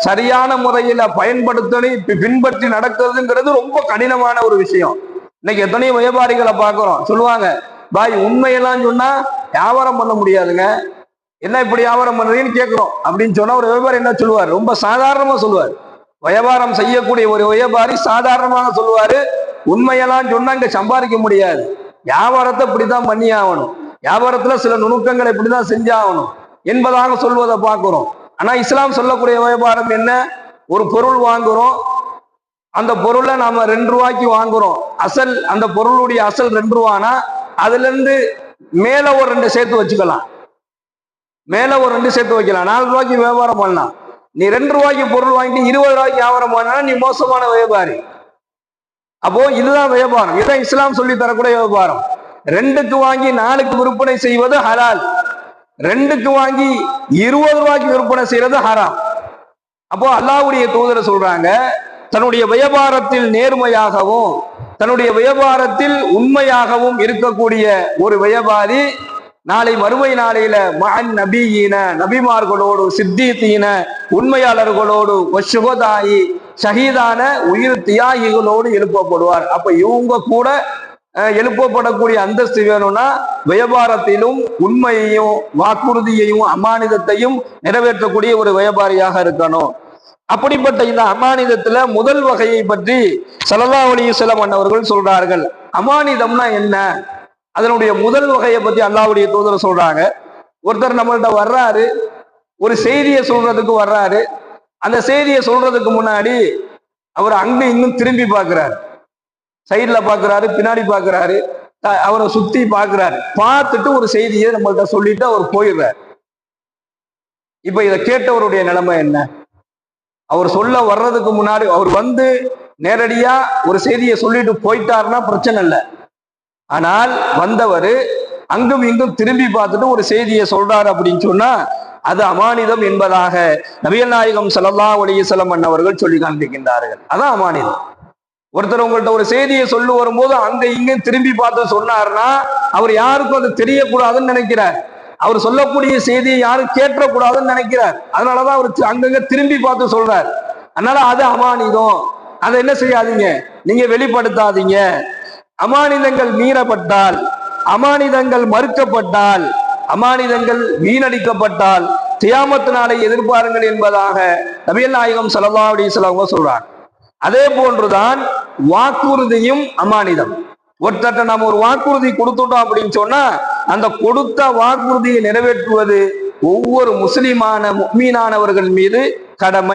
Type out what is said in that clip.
சரியான முறையில பின்பற்றி நடக்கிறதுங்கிறது ரொம்ப கடினமான ஒரு விஷயம். இன்னைக்கு எத்தனையோ வியாபாரிகளை பார்க்கிறோம், சொல்லுவாங்க பாய் உண்மையெல்லாம் சொன்னா வியாபாரம் பண்ண முடியாதுங்க, என்ன இப்படி வியாபாரம் பண்றீங்கன்னு கேட்கிறோம் அப்படின்னு சொன்னா ஒரு வியாபாரி என்ன சொல்லுவார், ரொம்ப சாதாரணமா சொல்லுவார். வியாபாரம் செய்யக்கூடிய ஒரு வியாபாரி சாதாரணமாக சொல்லுவாரு, உண்மையெல்லாம் சொன்னா இங்க சம்பாதிக்க முடியாது, வியாபாரத்தை இப்படிதான் பண்ணி ஆகணும், வியாபாரத்துல சில நுணுக்கங்களை இப்படிதான் செஞ்சாகணும் என்பதாக சொல்வதை பார்க்கிறோம். ஆனா இஸ்லாம் சொல்லக்கூடிய வியாபாரம் என்ன, ஒரு பொருள் வாங்குறோம், அந்த பொருளை நாம 2 ரூபாய்க்கு வாங்குறோம், அசல் அந்த பொருளுடைய அசல் 2 ரூபானா அதுல இருந்து மேல ஒரு 2 சேர்த்து வச்சுக்கலாம், மேல ஒரு 2 சேர்த்து வைக்கலாம், 4 ரூபாய்க்கு வியாபாரம் பண்ணலாம். நீ 2 ரூபாய்க்கு பொருள் வாங்கிட்டு 20 ரூபாய்க்கு வியாபாரம் பண்ணா நீ மோசமான வியாபாரி. அப்போ இதுதான் வியாபாரம், இதான் இஸ்லாம் சொல்லி தரக்கூடிய வியாபாரம். 2க்கு வாங்கி 4க்கு விற்பனை செய்வது ஹலால், 2க்கு வாங்கி 20 ரூபாய்க்கு விற்பனை செய்யறது ஹராம். அப்போ அல்லாஹ்வுடைய தூதர் சொல்றாங்க, தன்னுடைய வியாபாரத்தில் நேர்மையாகவும் தன்னுடைய வியாபாரத்தில் உண்மையாகவும் இருக்கக்கூடிய ஒரு வியாபாரி நாளை மறுமை நாளையில மஅன் நபியின, நபிமார்களோடு, சித்தீகீன, உண்மையாளர்களோடு, வஷ்ஷுஹதாயி, ஷஹீதான உயிர் தியாகிகளோடு எழுப்பப்படுவார். அப்ப இவங்க கூட எழுப்பப்படக்கூடிய அந்தஸ்து வேணும்னா வியாபாரத்திலும் உண்மையையும் வாக்குறுதியையும் அமானிதத்தையும் நிறைவேற்றக்கூடிய ஒரு வியாபாரியாக இருக்கணும். அப்படிப்பட்ட இந்த அமானிதத்துல முதல் வகையை பற்றி ஸல்லல்லாஹு அலைஹி வஸல்லம் அவர்கள் சொல்றார்கள். அமானிதம்னா என்ன, அதனுடைய முதல் வகையை பத்தி அல்லாஹ்வுடைய தூதர் சொல்றாங்க. ஒருத்தர் நம்மள்ட்ட வர்றாரு, ஒரு செய்தியை சொல்றதுக்கு வர்றாரு, அந்த செய்தியை சொல்றதுக்கு முன்னாடி அவர் அங்கு இன்னும் திரும்பி பார்க்கிறாரு, சைட்ல பார்க்கிறாரு, பின்னாடி பார்க்கிறாரு, அவரை சுத்தி பார்க்கிறாரு, பார்த்துட்டு ஒரு செய்தியை நம்மள்ட்ட சொல்லிட்டு அவர் போயிடுறாரு. இப்ப இதை கேட்டவருடைய நிலைமை என்ன, அவர் சொல்ல வர்றதுக்கு முன்னாடி அவர் வந்து நேரடியா ஒரு செய்தியை சொல்லிட்டு போயிட்டாருன்னா பிரச்சனை இல்லை. ஆனால் வந்தவர் அங்கும் இங்கும் திரும்பி பார்த்துட்டு ஒரு செய்தியை சொல்றாரு அப்படின்னு சொன்னா அது அமானிதம் என்பதாக நபிகள் நாயகம் ஸல்லல்லாஹு அலைஹி வஸல்லம் அவர்கள் சொல்லி காண்பிக்கின்றார்கள். அதான் அமானிதம். ஒருத்தர் உங்கள்கிட்ட ஒரு செய்தியை சொல்லி வரும்போது அங்க இங்க திரும்பி பார்த்து சொன்னாருன்னா அவர் யாருக்கும் அது தெரியக்கூடாதுன்னு நினைக்கிறார், அவர் சொல்லக்கூடிய செய்தியை யாரும் கேட்டக்கூடாதுன்னு நினைக்கிறார், அதனாலதான் அவர் அங்கங்க திரும்பி பார்த்து சொல்றார். அதனால அது அமானிதம், அதை என்ன செய்யாதீங்க, நீங்க வெளிப்படுத்தாதீங்க. அமானிதங்கள் மீறப்பட்டால், அமானிதங்கள் மறுக்கப்பட்டால், அமானிதங்கள் வீணடிக்கப்பட்டால் கியாமத் நாளை எதிர்பாருங்கள் என்பதாக நபிகள் நாயகம் ஸல்லல்லாஹு அலைஹி வஸல்லம் சொல்றாங்க. அதே போன்றுதான் வாக்குறுதியும் அமானிதம். ஒருத்தட்ட நம்ம ஒரு வாக்குறுதி கொடுத்துட்டோம் அப்படின்னு சொன்னா அந்த கொடுத்த வாக்குறுதியை நிறைவேற்றுவது ஒவ்வொரு முஸ்லிமான முஃமினானவர்கள் மீது கடமை.